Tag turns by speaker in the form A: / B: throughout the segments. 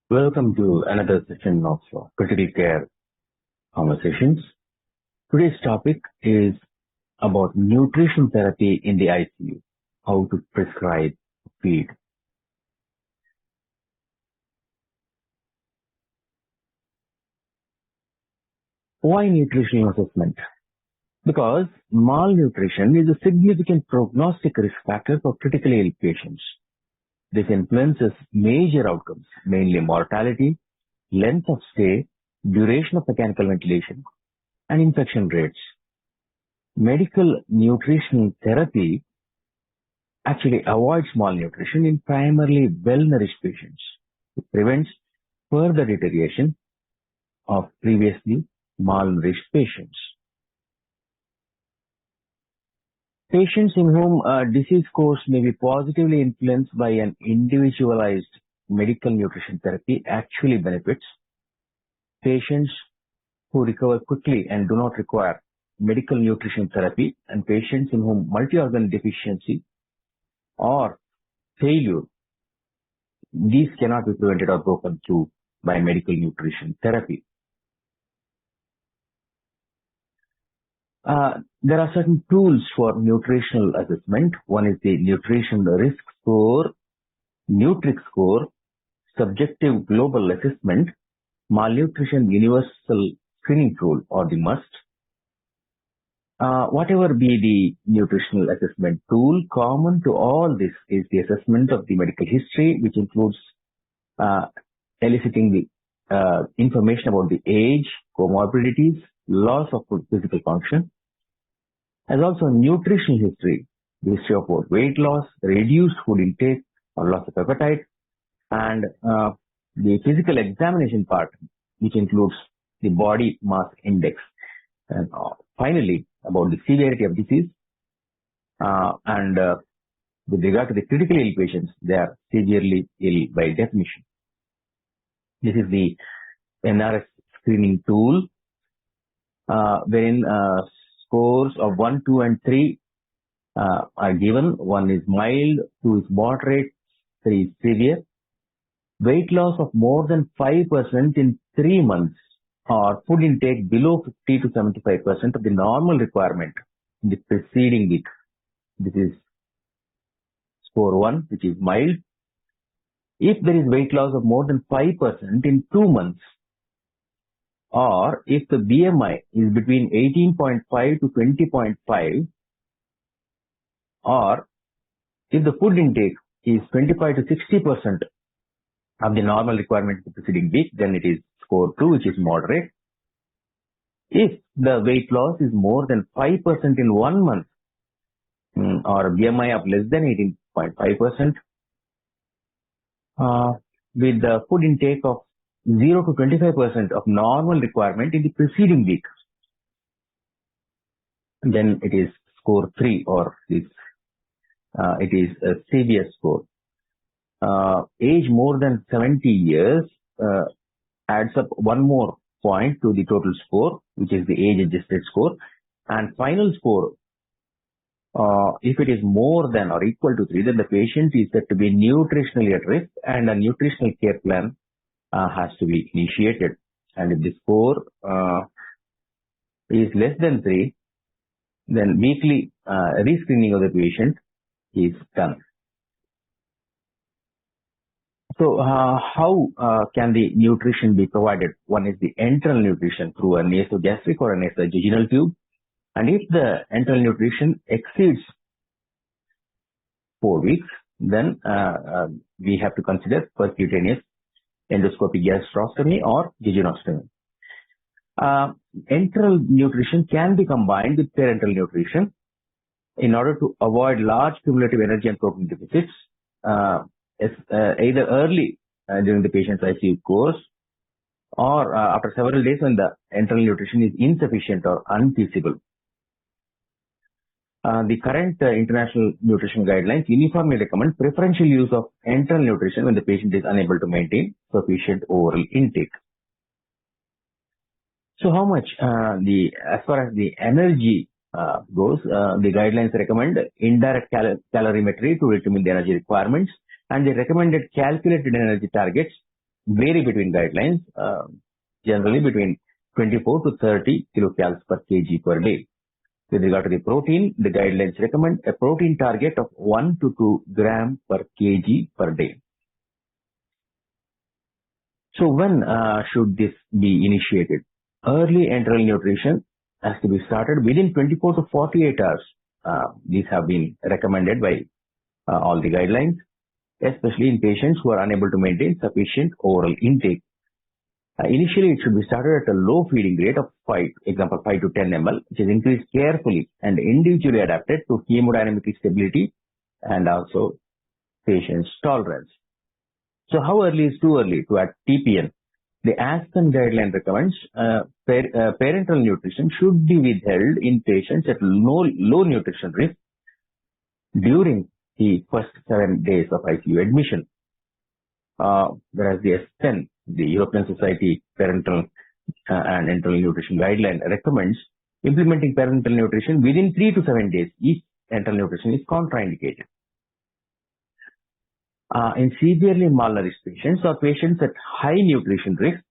A: Welcome to another session of Critical Care Conversations. Today's topic is about nutrition therapy in the ICU, how to prescribe, feed. Why nutritional assessment? Because malnutrition is a significant prognostic risk factor for critically ill patients. This influences major outcomes, mainly mortality, length of stay, duration of mechanical ventilation, and infection rates. Medical nutritional therapy actually avoids malnutrition in primarily well-nourished patients. It prevents further deterioration of previously malnourished patients. Patients in whom disease course may be positively influenced by an individualized medical nutrition therapy actually benefits. Patients who recover quickly and do not require medical nutrition therapy, and patients in whom multi-organ deficiency or failure, these cannot be prevented or broken through by medical nutrition therapy. There are certain tools for nutritional assessment. One is the Nutrition Risk Score, Nutrix Score, Subjective Global Assessment, Malnutrition Universal Screening Tool, or the MUST. Whatever be the nutritional assessment tool, common to all this is the assessment of the medical history, which includes eliciting the information about the age, comorbidities, loss of physical function, as also nutritional history, the history of both weight loss, reduced food intake, or loss of appetite, and the physical examination part, which includes the body mass index. And finally, about the severity of disease, and with regard to the critically ill patients, they are severely ill by definition. This is the NRS screening tool, wherein scores of 1, 2, and 3 are given. 1 is mild, 2 is moderate, 3 is severe. Weight loss of more than 5% in 3 months, or food intake below 50 to 75% of the normal requirement in the preceding week. This is score 1, which is mild. If there is weight loss of more than 5% in 2 months, or if the BMI is between 18.5 to 20.5, or if the food intake is 25 to 60% of the normal requirement the preceding week, then it is score 2, which is moderate. If the weight loss is more than 5% in 1 month, or BMI of less than 18.5%, with the food intake of 0 to 25% of normal requirement in the preceding week, then it is score 3, or it is a severe score. Age more than 70 years adds up 1 more point to the total score, which is the age-adjusted score. And final score, if it is more than or equal to 3, then the patient is said to be nutritionally at risk, and a nutritional care plan has to be initiated. And if the score is less than 3, then weekly rescreening of the patient is done. So how can the nutrition be provided? One is the enteral nutrition through a nasogastric or a nasojejunal tube. And if the enteral nutrition exceeds 4 weeks, then we have to consider percutaneous endoscopic gastrostomy or jejunostomy. Enteral nutrition can be combined with parenteral nutrition in order to avoid large cumulative energy and protein deficits, either early during the patient's ICU course, or after several days when the enteral nutrition is insufficient or unfeasible. The current international nutrition guidelines uniformly recommend preferential use of enteral nutrition when the patient is unable to maintain sufficient oral intake. So how much as far as the energy goes, the guidelines recommend indirect calorimetry to determine the energy requirements, and the recommended calculated energy targets vary between guidelines, generally between 24 to 30 kilocalories per kg per day. With regard to the protein, the guidelines recommend a protein target of 1 to 2 gram per kg per day. So when should this be initiated? Early enteral nutrition has to be started within 24 to 48 hours. These have been recommended by all the guidelines, especially in patients who are unable to maintain sufficient oral intake. Initially, it should be started at a low feeding rate of 5 to 10 ml, which is increased carefully and individually adapted to hemodynamic stability and also patient's tolerance. So how early is too early to add TPN? The Aspen guideline recommends parenteral nutrition should be withheld in patients at low nutrition risk during the first 7 days of ICU admission. Whereas the S10, the European Society Parenteral and Enteral Nutrition Guideline, recommends implementing parenteral nutrition within 3 to 7 days if enteral nutrition is contraindicated. In severely malnourished patients or patients at high nutrition risk,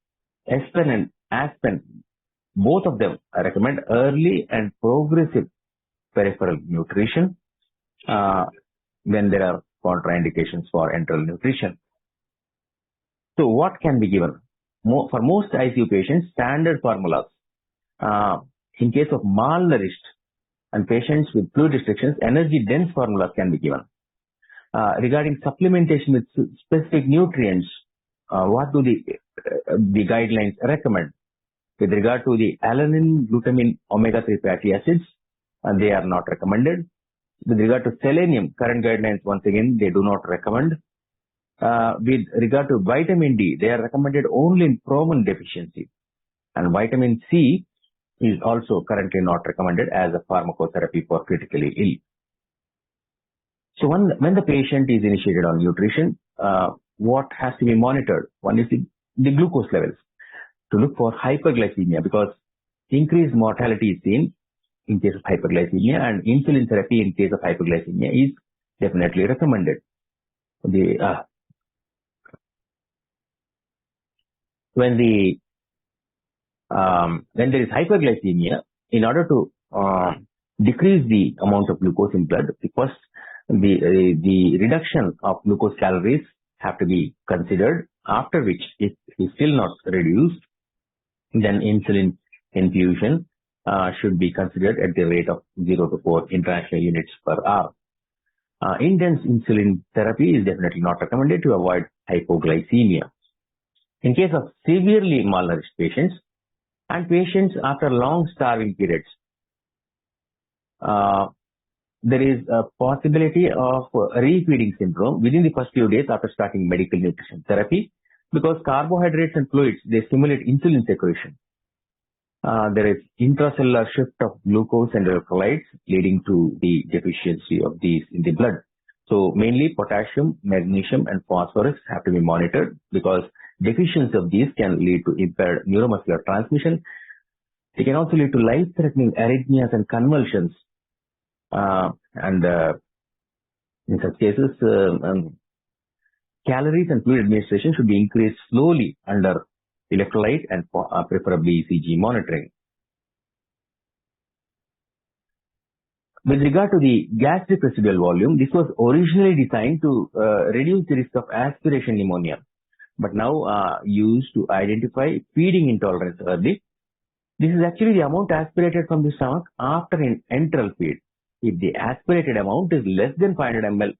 A: Aspen and Aspen, both of them recommend early and progressive peripheral nutrition when there are contraindications for enteral nutrition. So what can be given? For most ICU patients, standard formulas. In case of malnourished and patients with fluid restrictions, energy-dense formulas can be given. Regarding supplementation with specific nutrients, what do the guidelines recommend? With regard to the alanine, glutamine, omega-3 fatty acids, they are not recommended. With regard to selenium, current guidelines, once again, they do not recommend. With regard to vitamin D, they are recommended only in Proven deficiency. And vitamin C is also currently not recommended as a pharmacotherapy for critically ill. So when the patient is initiated on nutrition, what has to be monitored? One is the glucose levels to look for hyperglycemia, because increased mortality is seen in case of hyperglycemia, and insulin therapy in case of hyperglycemia is definitely recommended. When there is hyperglycemia, in order to decrease the amount of glucose in blood, the reduction of glucose calories have to be considered, after which, if it is still not reduced, then insulin infusion should be considered at the rate of 0 to 4 international units per hour. Intense insulin therapy is definitely not recommended to avoid hypoglycemia. In case of severely malnourished patients and patients after long starving periods, there is a possibility of refeeding syndrome within the first few days after starting medical nutrition therapy, because carbohydrates and fluids, they stimulate insulin secretion. There is intracellular shift of glucose and electrolytes leading to the deficiency of these in the blood. So mainly potassium, magnesium and phosphorus have to be monitored, because deficiency of these can lead to impaired neuromuscular transmission. It can also lead to life-threatening arrhythmias and convulsions. In such cases, calories and fluid administration should be increased slowly under electrolyte and preferably ECG monitoring. With regard to the gastric residual volume, this was originally designed to reduce the risk of aspiration pneumonia, but now used to identify feeding intolerance early. This is actually the amount aspirated from the stomach after an enteral feed. If the aspirated amount is less than 500 ml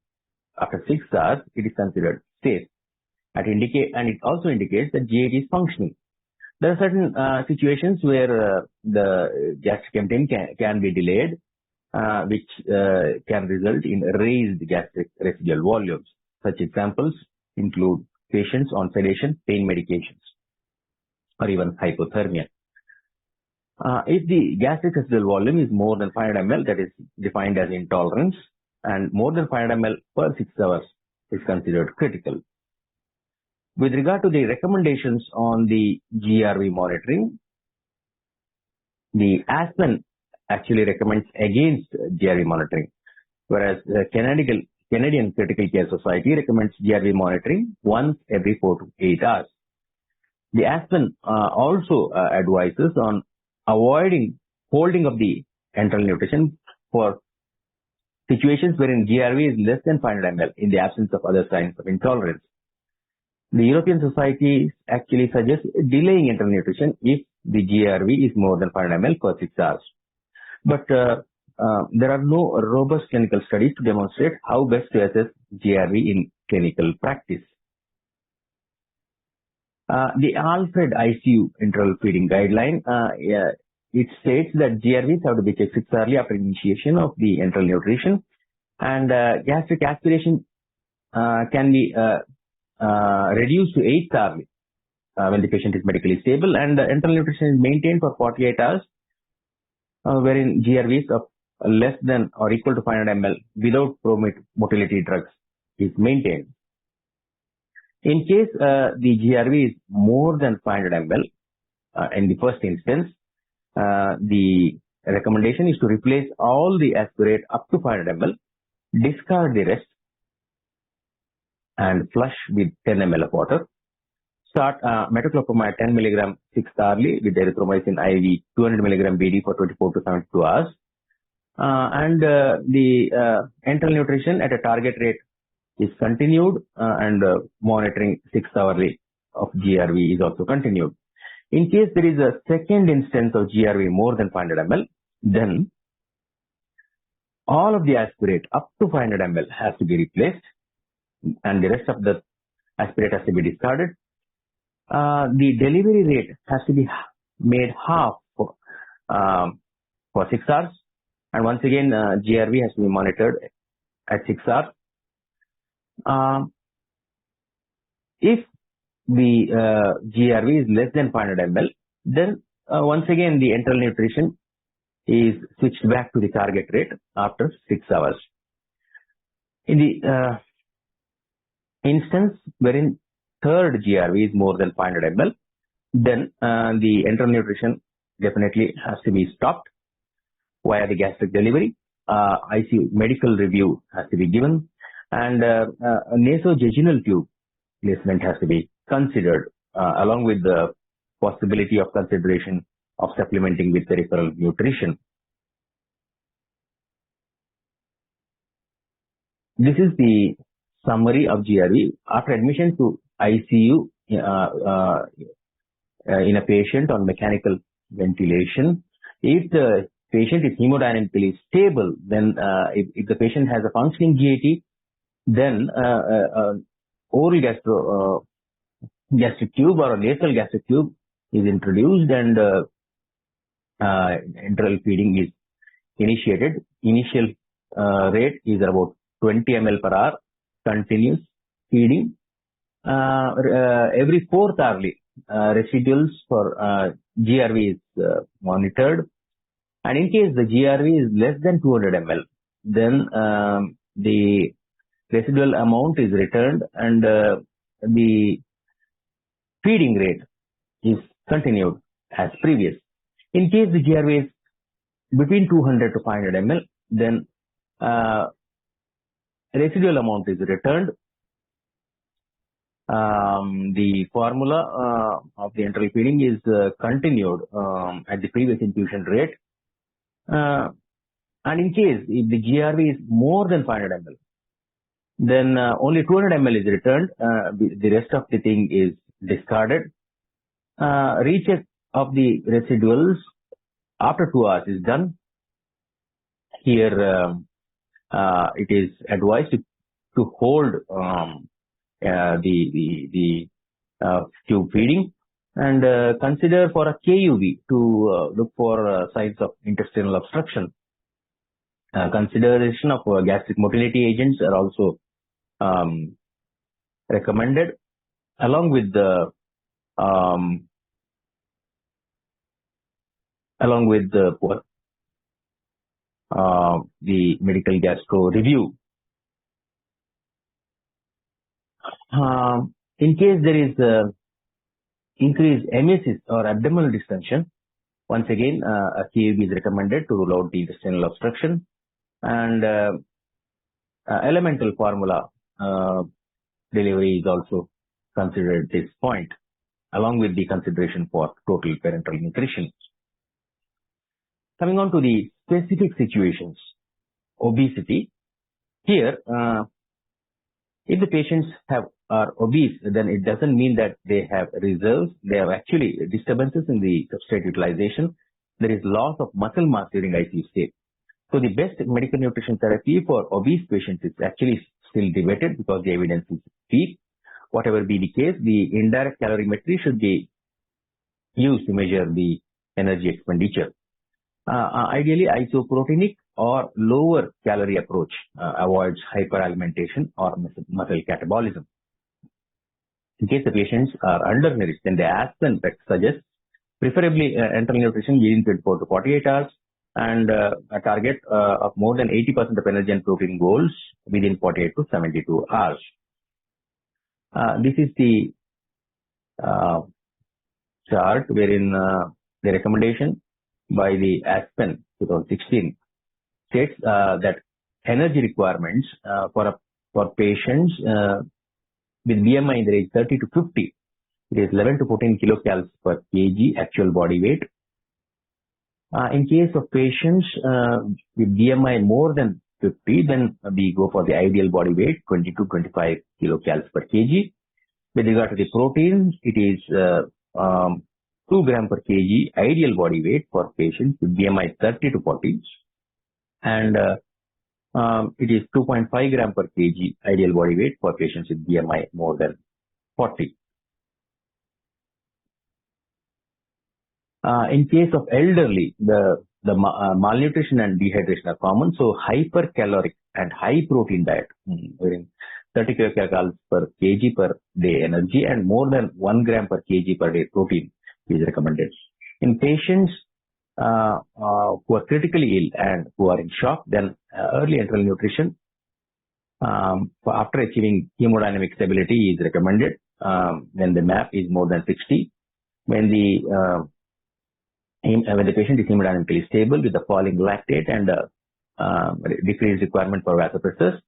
A: after 6 hours, it is considered safe. And it also indicates that GIT is functioning. There are certain situations where the gastric emptying can be delayed, which can result in raised gastric residual volumes. Such examples include patients on sedation, pain medications, or even hypothermia. If the gastric residual volume is more than 500 ml, that is defined as intolerance, and more than 500 ml per 6 hours is considered critical. With regard to the recommendations on the GRV monitoring, the Aspen actually recommends against GRV monitoring, whereas the Canadian Critical Care Society recommends GRV monitoring once every 4 to 8 hours. The Aspen also advises on avoiding holding of the enteral nutrition for situations wherein GRV is less than 500 ml in the absence of other signs of intolerance. The European societies actually suggest delaying enteral nutrition if the GRV is more than 500 ml per 6 hours. But there are no robust clinical studies to demonstrate how best to assess GRV in clinical practice. The Alfred ICU enteral feeding guideline, it states that GRVs have to be checked 6 hourly after initiation of the enteral nutrition, and gastric aspiration can be reduced to 8 hourly when the patient is medically stable, and enteral nutrition is maintained for 48 hours, wherein GRVs of less than or equal to 500 ml without pro-motility drugs is maintained. In case the GRV is more than 500 ml in the first instance, the recommendation is to replace all the aspirate up to 500 ml, discard the rest, and flush with 10 ml of water. Start metoclopramide 10 mg 6 hourly with erythromycin IV 200 mg BD for 24 to 72 hours. And the enteral nutrition at a target rate is continued, and monitoring 6 hourly of GRV is also continued. In case there is a second instance of GRV more than 500 ml, then all of the aspirate up to 500 ml has to be replaced, and the rest of the aspirate has to be discarded. The delivery rate has to be made half for 6 hours, and once again GRV has to be monitored at 6 hours. If the GRV is less than 500 ml, then once again the enteral nutrition is switched back to the target rate after 6 hours. In the instance wherein third GRV is more than 500 ml, then the enteral nutrition definitely has to be stopped via the gastric delivery. ICU medical review has to be given, and a nasojejunal tube placement has to be considered, along with the possibility of consideration of supplementing with peripheral nutrition. This is the summary of GRV. After admission to ICU in a patient on mechanical ventilation, if the patient is hemodynamically stable, then if the patient has a functioning GAT, then oral gastric tube or a nasal gastric tube is introduced, and enteral feeding is initiated. Initial rate is about 20 ml per hour, continuous feeding. Every 4th hourly, residuals for GRV is monitored, and in case the GRV is less than 200 ml, then the residual amount is returned, and the feeding rate is continued as previous. In case the GRV is between 200 to 500 ml, then residual amount is returned. The formula of the enteral feeding is continued at the previous infusion rate. And in case if the GRV is more than 500 ml, then only 200 ml is returned. The rest of the thing is discarded. Recheck of the residuals after 2 hours is done. Here it is advised to hold the tube feeding, and consider for a KUV to look for signs of intestinal obstruction. Consideration of gastric motility agents are also recommended, along with the medical gastro review. In case there is increased emesis or abdominal distension, once again a KUV is recommended to rule out the intestinal obstruction, and elemental formula delivery is also considered at this point. along with the consideration for total parenteral nutrition. Coming on to the specific situations, obesity. Here, if the patients are obese, then it doesn't mean that they have reserves. They have actually disturbances in the substrate utilization. There is loss of muscle mass during ICU state. So the best medical nutrition therapy for obese patients is actually still debated because the evidence is weak. Whatever be the case, the indirect calorimetry should be used to measure the energy expenditure. Ideally, isoproteinic or lower calorie approach avoids hyperalimentation or muscle catabolism. In case the patients are undernourished, then the Aspen suggests preferably enteral nutrition within 24 to 48 hours and a target of more than 80% of energy and protein goals within 48 to 72 hours. This is the chart wherein the recommendation by the Aspen 2016 states that energy requirements for patients with BMI in the range 30 to 50, it is 11 to 14 kilocalories per kg actual body weight. In case of patients with BMI more than 50, then we go for the ideal body weight, 20 to 25 kilocalories per kg. With regard to the protein, it is 2 gram per kg ideal body weight for patients with BMI 30 to 40. And it is 2.5 gram per kg ideal body weight for patients with BMI more than 40. In case of elderly, the malnutrition and dehydration are common. So hypercaloric and high protein diet, 30 kilocalories per kg per day energy and more than 1 gram per kg per day protein is recommended. In patients who are critically ill and who are in shock, then early enteral nutrition after achieving hemodynamic stability is recommended when the MAP is more than 60. When the patient is hemodynamically stable with the falling lactate and decreased requirement for vasopressors.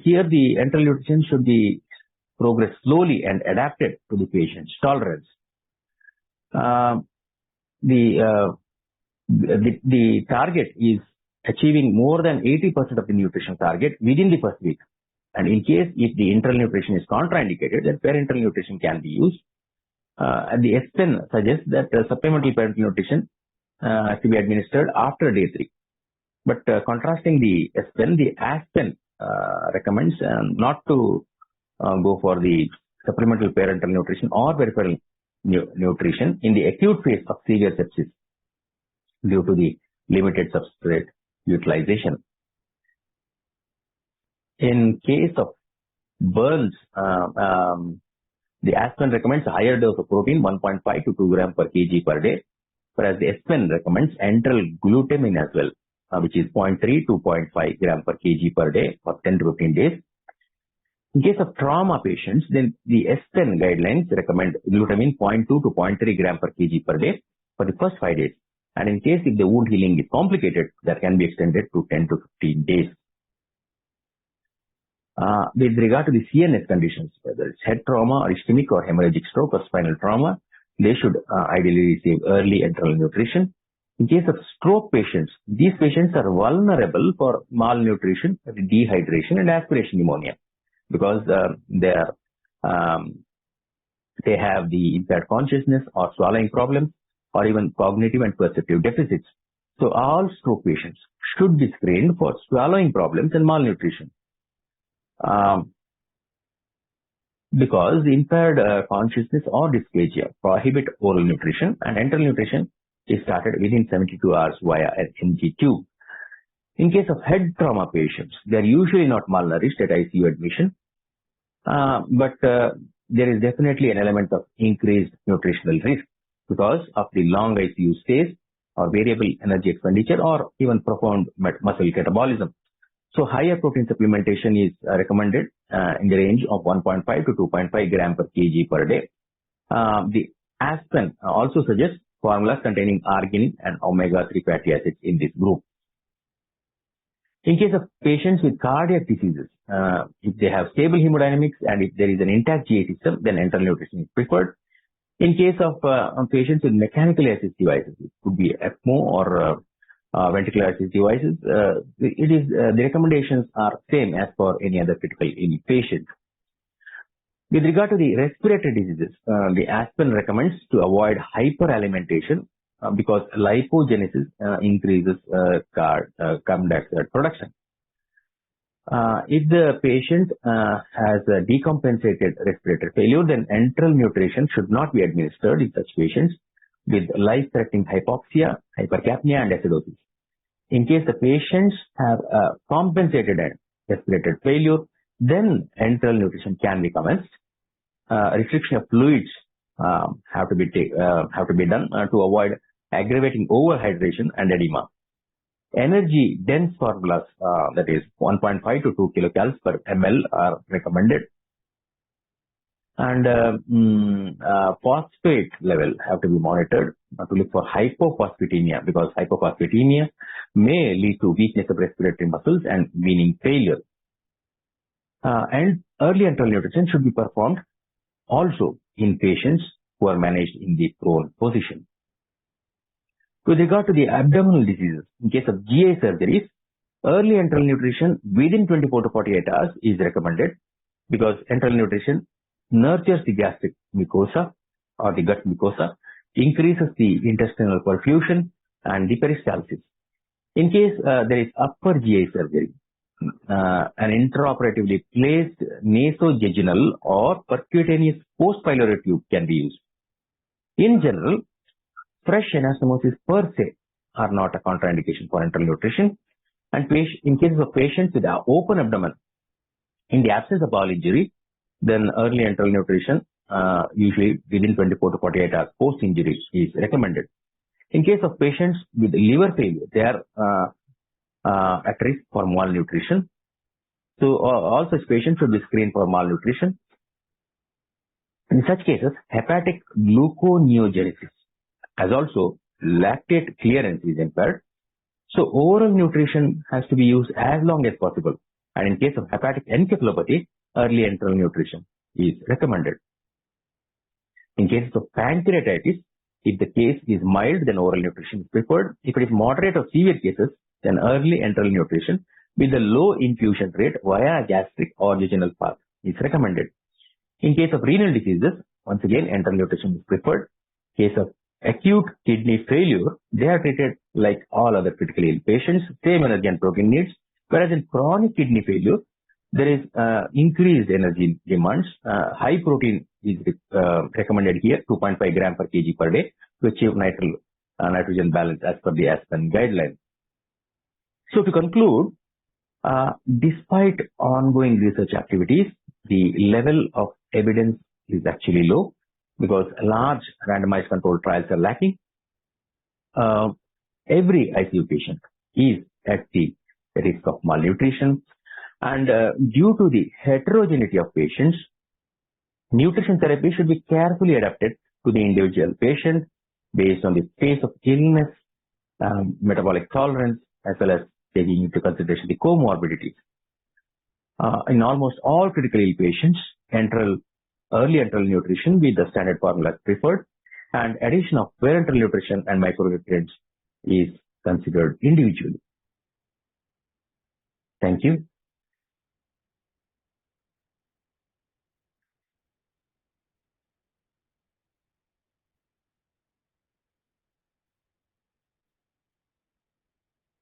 A: Here the enteral nutrition should be progressed slowly and adapted to the patient's tolerance. The target is achieving more than 80% of the nutrition target within the first week. And in case if the enteral nutrition is contraindicated, then parenteral nutrition can be used. And the SPEN suggests that supplemental parenteral nutrition to be administered after day 3. But contrasting the SPEN, the ASPEN recommends not to go for the supplemental parenteral nutrition or peripheral nutrition in the acute phase of severe sepsis due to the limited substrate utilization. In case of burns, the ASPEN recommends a higher dose of protein, 1.5 to 2 gram per kg per day, whereas the SPEN recommends enteral glutamine as well, which is 0.3 to 0.5 gram per kg per day for 10 to 15 days. In case of trauma patients, then the SPEN guidelines recommend glutamine 0.2 to 0.3 gram per kg per day for the first 5 days. And in case if the wound healing is complicated, that can be extended to 10 to 15 days. With regard to the CNS conditions, whether it's head trauma or ischemic or hemorrhagic stroke or spinal trauma, they should ideally receive early enteral nutrition. In case of stroke patients, these patients are vulnerable for malnutrition, dehydration and aspiration pneumonia because they have the impaired consciousness or swallowing problems or even cognitive and perceptive deficits. So all stroke patients should be screened for swallowing problems and malnutrition. Because the impaired consciousness or dysphagia prohibit oral nutrition and enteral nutrition is started within 72 hours via an NG tube. In case of head trauma patients, they are usually not malnourished at ICU admission, but there is definitely an element of increased nutritional risk because of the long ICU stays or variable energy expenditure or even profound muscle catabolism. So higher protein supplementation is recommended in the range of 1.5 to 2.5 gram per kg per day. The ASPEN also suggests formulas containing arginine and omega-3 fatty acids in this group. In case of patients with cardiac diseases, if they have stable hemodynamics and if there is an intact GI system, then enteral nutrition is preferred. In case of patients with mechanical assist devices, it could be ECMO or ventricular assist devices, the recommendations are same as for any other critical illness patient. With regard to the respiratory diseases, the Aspen recommends to avoid hyperalimentation because lipogenesis increases carbon dioxide production. If the patient has a decompensated respiratory failure, then enteral nutrition should not be administered in such patients with life-threatening hypoxia, hypercapnia, and acidosis. In case the patients have compensated respiratory failure, then enteral nutrition can be commenced. Restriction of fluids have to be done to avoid aggravating overhydration and edema. Energy dense formulas, that is 1.5 to 2 kilocalories per ml, are recommended. And phosphate level have to be monitored to look for hypophosphatemia, because hypophosphatemia may lead to weakness of respiratory muscles and weaning failure. And early enteral nutrition should be performed also in patients who are managed in the prone position. With regard to the abdominal diseases, in case of GI surgeries, early enteral nutrition within 24 to 48 hours is recommended, because enteral nutrition nurtures the gastric mucosa or the gut mucosa, increases the intestinal perfusion and the peristalsis. In case there is upper GI surgery, an intraoperatively placed nasojejunal or percutaneous post-pylori tube can be used. In general, fresh anastomosis per se are not a contraindication for enteral nutrition, and in cases of patients with an open abdomen, in the absence of bowel injury, then early enteral nutrition, usually within 24 to 48 hours post-injury, is recommended. In case of patients with liver failure, they are at risk for malnutrition. So all such patients should be screened for malnutrition. In such cases, hepatic gluconeogenesis as also lactate clearance is impaired. So oral nutrition has to be used as long as possible. And in case of hepatic encephalopathy, early enteral nutrition is recommended. In cases of pancreatitis, if the case is mild, then oral nutrition is preferred. If it is moderate or severe cases, then early enteral nutrition with a low infusion rate via gastric or jejunal path is recommended. In case of renal diseases, once again, enteral nutrition is preferred. In case of acute kidney failure, they are treated like all other critically ill patients, same energy and protein needs. Whereas in chronic kidney failure, there is increased energy demands. High protein is recommended here, 2.5 gram per kg per day, to achieve nitrogen balance as per the Aspen guideline. So to conclude, despite ongoing research activities, the level of evidence is actually low because large randomized controlled trials are lacking. Every ICU patient is at the risk of malnutrition, and due to the heterogeneity of patients, nutrition therapy should be carefully adapted to the individual patient based on the phase of illness, metabolic tolerance, as well as taking into consideration the comorbidities. In almost all critically ill patients, early enteral nutrition with the standard formula is preferred, and addition of parenteral nutrition and micronutrients is considered individually. Thank you.